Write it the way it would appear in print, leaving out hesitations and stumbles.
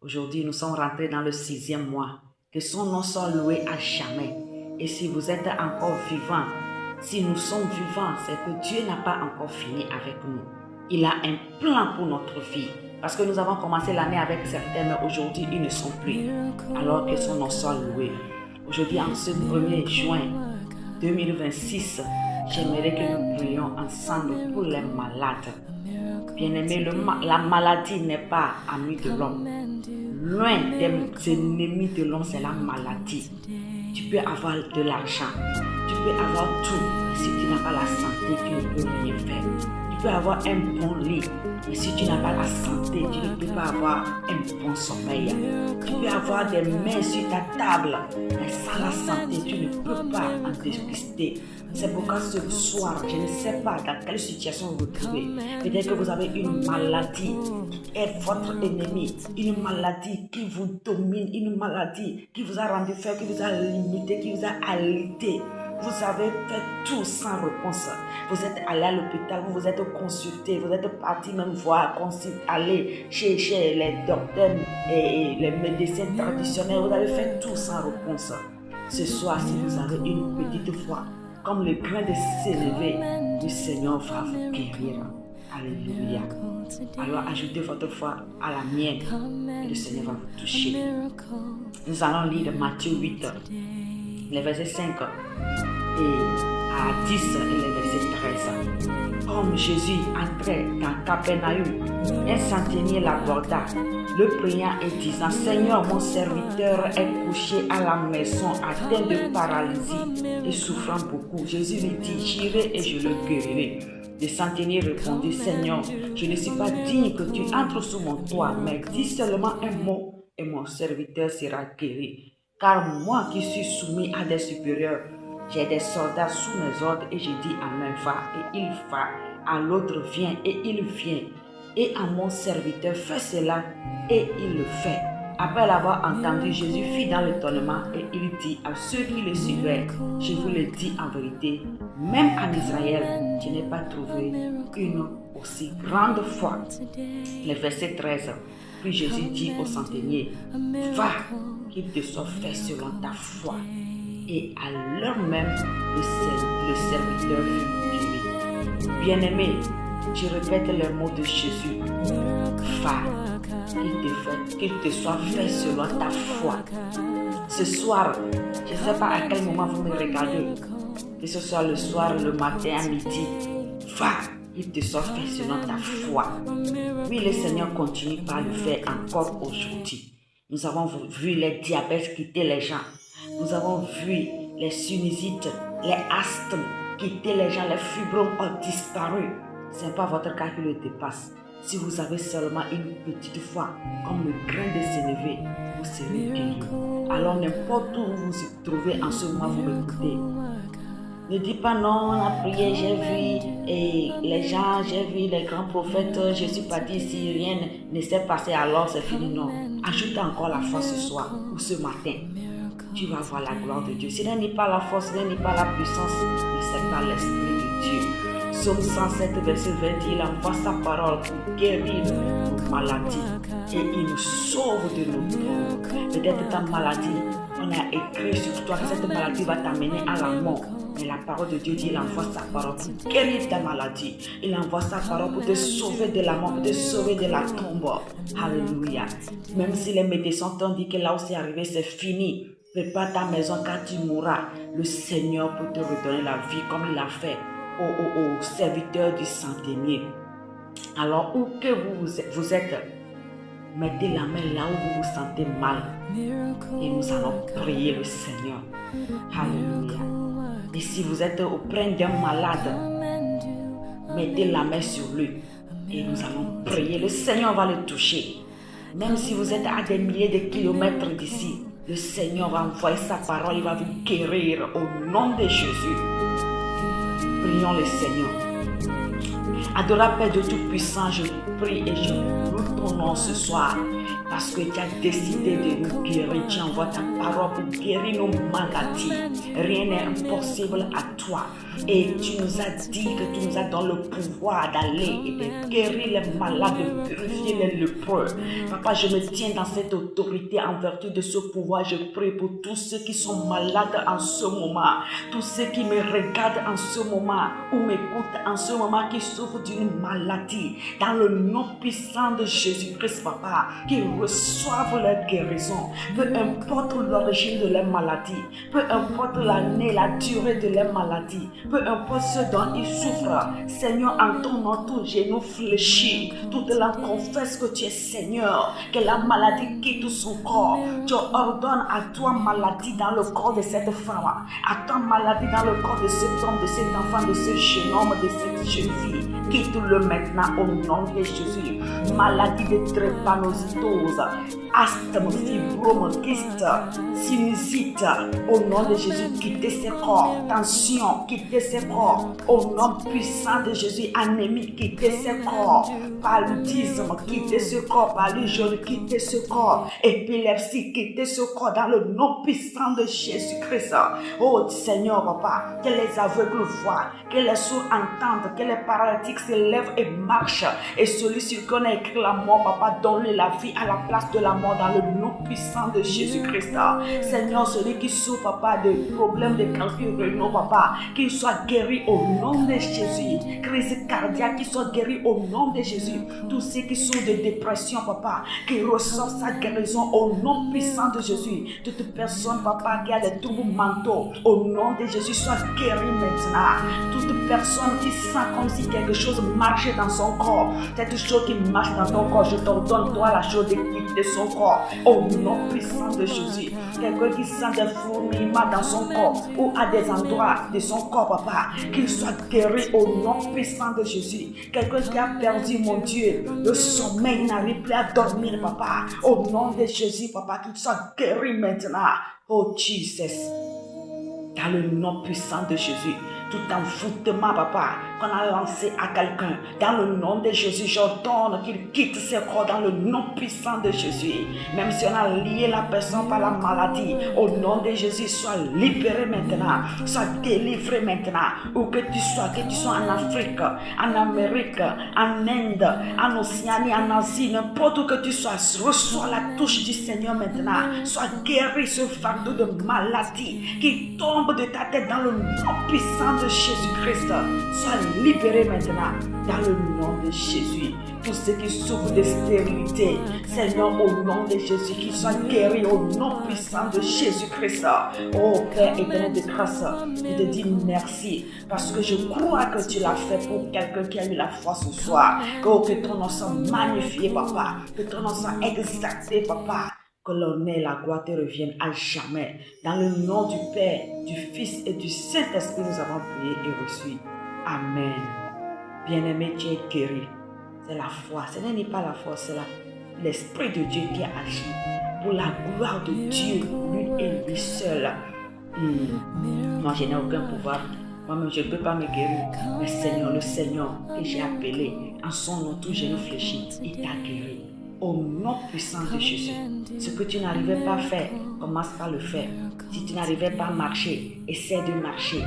Aujourd'hui, nous sommes rentrés dans le 6e mois. Que son nom soit loué à jamais. Et si vous êtes encore vivants, si nous sommes vivants, c'est que Dieu n'a pas encore fini avec nous. Il a un plan pour notre vie. Parce que nous avons commencé l'année avec certains, mais aujourd'hui, ils ne sont plus. Alors que son nom soit loué. Aujourd'hui, en ce 1er juin 2026, j'aimerais que nous prions ensemble pour les malades. Bien-aimés, la maladie n'est pas amie de l'homme. L'un des ennemis de l'homme, c'est la maladie. Tu peux avoir de l'argent, tu peux avoir tout, mais si tu n'as pas la santé, tu ne peux rien faire. Tu peux avoir un bon lit, mais si tu n'as pas la santé, tu ne peux pas avoir un bon sommeil. Tu peux avoir des mains sur ta table, mais sans la santé, tu ne peux pas en dépister. C'est pourquoi ce soir, je ne sais pas dans quelle situation vous vous trouvez. Peut-être que vous avez une maladie qui est votre ennemi, une maladie qui vous domine, une maladie qui vous a rendu faible, qui vous a limité, qui vous a alité. Vous avez fait tout sans réponse. Vous êtes allé à l'hôpital, vous vous êtes consulté, vous êtes parti même voir, aller chez les docteurs et les médecins traditionnels. Vous avez fait tout sans réponse. Ce soir, si vous avez une petite foi, comme le grain de sénévé, le Seigneur va vous guérir. Alléluia. Alors ajoutez votre foi à la mienne et le Seigneur va vous toucher. Nous allons lire Matthieu 8, les versets 5 et à 10 et les versets 13. Comme Jésus entrait dans Capernaum, un centenier l'aborda, le priant et disant: Seigneur, mon serviteur est couché à la maison, atteint de paralysie et souffrant beaucoup. Jésus lui dit: J'irai et je le guérirai. Le centenier répondit: Seigneur, je ne suis pas digne que tu entres sous mon toit, mais dis seulement un mot et mon serviteur sera guéri. Car moi qui suis soumis à des supérieurs, j'ai des soldats sous mes ordres et je dis à l'un va et il va, à l'autre viens et il vient, et à mon serviteur fais cela et il le fait. Après l'avoir entendu, Jésus fit dans l'étonnement et il dit à ceux qui le suivaient: Je vous le dis en vérité, même en Israël, je n'ai pas trouvé une aussi grande foi. Le verset 13. Puis Jésus dit au centenier: Va, qu'il te soit fait selon ta foi. Et à l'heure même, le serviteur fut guéri. Bien-aimé, je répète les mots de Jésus: Va, qu'il te soit fait selon ta foi. Ce soir, je ne sais pas à quel moment vous me regardez, que ce soit le soir, le matin, à midi, va, qu'il te soit fait selon ta foi. Oui, le Seigneur continue par le faire encore aujourd'hui. Nous avons vu les diabètes quitter les gens. Nous avons vu les sinusites, les asthmes quitter les gens, les fibromes ont disparu. Ce n'est pas votre cas qui le dépasse. Si vous avez seulement une petite foi, comme le grain de sénévé, vous serez guéri. Alors n'importe où vous vous trouvez en ce moment, vous m'écoutez. Ne dis pas non, on a prié, j'ai vu et les gens, j'ai vu les grands prophètes, je ne suis pas dit si rien ne s'est passé alors c'est fini. Non, ajoute encore la foi ce soir ou ce matin. Tu vas voir la gloire de Dieu. Ce n'est pas la force, ce n'est pas la puissance, mais c'est par l'Esprit de Dieu. Psaume 107, verset 20, il envoie sa parole pour guérir nos maladies et il nous sauve de nos tours. Peut-être ta maladie, on a écrit sur toi que cette maladie va t'amener à la mort. Mais la parole de Dieu dit, il envoie sa parole pour guérir ta maladie. Il envoie sa parole pour te sauver de la mort, pour te sauver de la tombe. Alléluia. Même si les médecins t'ont dit que là où c'est arrivé, c'est fini. Prépare ta maison car tu mourras. Le Seigneur peut te redonner la vie comme il l'a fait aux serviteurs du centenier. Alors, où que vous êtes, mettez la main là où vous vous sentez mal. Et nous allons prier le Seigneur. Alléluia. Et si vous êtes auprès d'un malade, mettez la main sur lui. Et nous allons prier. Le Seigneur va le toucher. Même si vous êtes à des milliers de kilomètres d'ici, le Seigneur va envoyer sa parole. Il va vous guérir au nom de Jésus. Prions le Seigneur. Adorable Père de Tout-Puissant, je prie et je loue ton nom ce soir. parce que tu as décidé de nous guérir. Tu envoies ta parole pour guérir nos maladies. Rien n'est impossible à toi. Et tu nous as dit que tu nous as donné le pouvoir d'aller et de guérir les malades, de purifier les lépreux. Papa, je me tiens dans cette autorité en vertu de ce pouvoir. Je prie pour tous ceux qui sont malades en ce moment, tous ceux qui me regardent en ce moment ou m'écoutent en ce moment, qui souffrent d'une maladie. Dans le nom puissant de Jésus-Christ, Papa, qu'ils reçoivent leur guérison. Peu importe l'origine de leur maladie, peu importe l'année, la durée de leur maladie, peu importe ce dont ils souffrent, Seigneur, en ton nom, tout genou fléchit, toute langue confesse que tu es Seigneur, que la maladie quitte son corps. Tu ordonnes à toi maladie dans le corps de cette femme, à toi maladie dans le corps de cet homme, de cet enfant, de ce jeune homme, de cette jeune fille. Quitte-le maintenant au nom de Jésus. Maladie de drépanocytose, asthme, fibrome, kyste, sinusite, au nom de Jésus, quittez ces corps. Tension, quittez ces corps. Au nom puissant de Jésus, anémie, quittez ces corps. Paludisme, quittez ce corps. Palu jaune, quittez ce corps. Épilepsie, quittez ce corps dans le nom puissant de Jésus-Christ. Oh Seigneur, Papa, que les aveugles voient, que les sourds entendent, que les paralytiques se lèvent et marchent. Et celui-ci qui a écrit la mort, Papa, donne la vie à la place de la mort dans le nom puissant de Jésus-Christ. Seigneur, celui qui souffre, Papa, de problèmes de calcul rénaux, Papa, qu'il soit guéri au nom de Jésus. Crise cardiaque, qu'il soit guéri au nom de Jésus. Tous ceux qui souffrent de dépression, Papa, qui reçoivent sa guérison au nom puissant de Jésus. Toute personne, Papa, qui a des troubles mentaux, au nom de Jésus, soit guéri maintenant. Toute personne qui sent comme si quelque chose marchait dans son corps, cette chose qui marche dans ton corps, je t'ordonne, toi, la chose de quitter son corps, au nom puissant de Jésus. Quelqu'un qui sent des fourmillements dans son corps ou à des endroits de son corps, Papa, qu'il soit guéri au nom puissant de Jésus. Quelqu'un qui a perdu, mon Dieu, le sommeil, il n'arrive plus à dormir, Papa, au nom de Jésus, Papa, qu'il soit guéri maintenant. Oh Jesus, dans le nom puissant de Jésus. Tout envoûtement, Papa, qu'on a lancé à quelqu'un, dans le nom de Jésus, j'ordonne qu'il quitte ses corps dans le nom puissant de Jésus. Même si on a lié la personne par la maladie, au nom de Jésus, sois libéré maintenant, sois délivré maintenant, où que tu sois en Afrique, en Amérique, en Inde, en Océanie, en Asie, n'importe où que tu sois, reçois la touche du Seigneur maintenant, sois guéri ce fardeau de maladie qui tombe de ta tête dans le nom puissant de Jésus-Christ. Sois libéré maintenant dans le nom de Jésus. Tous ceux qui souffrent de stérilité, Seigneur, au nom de Jésus, qu'ils soient guéris au nom puissant de Jésus-Christ. Oh Père éternel de grâce, je te dis merci parce que je crois que tu l'as fait pour quelqu'un qui a eu la foi ce soir. Que ton nom soit magnifié, Papa, que ton nom soit exalté, Papa. Que l'honneur et la gloire te reviennent à jamais. Dans le nom du Père, du Fils et du Saint-Esprit, nous avons prié et reçu. Amen. Bien-aimé, tu es guéri. C'est la foi. Ce n'est pas la foi, c'est l'Esprit de Dieu qui a agi. Pour la gloire de Dieu, lui et lui seul. Moi, je n'ai aucun pouvoir. Moi-même, je ne peux pas me guérir. Mais Seigneur, le Seigneur que j'ai appelé, en son nom, tout genou fléchi, il t'a guéri. Au nom puissant de Jésus, ce que tu n'arrivais pas à faire, commence par le faire. Si tu n'arrivais pas à marcher, essaie de marcher.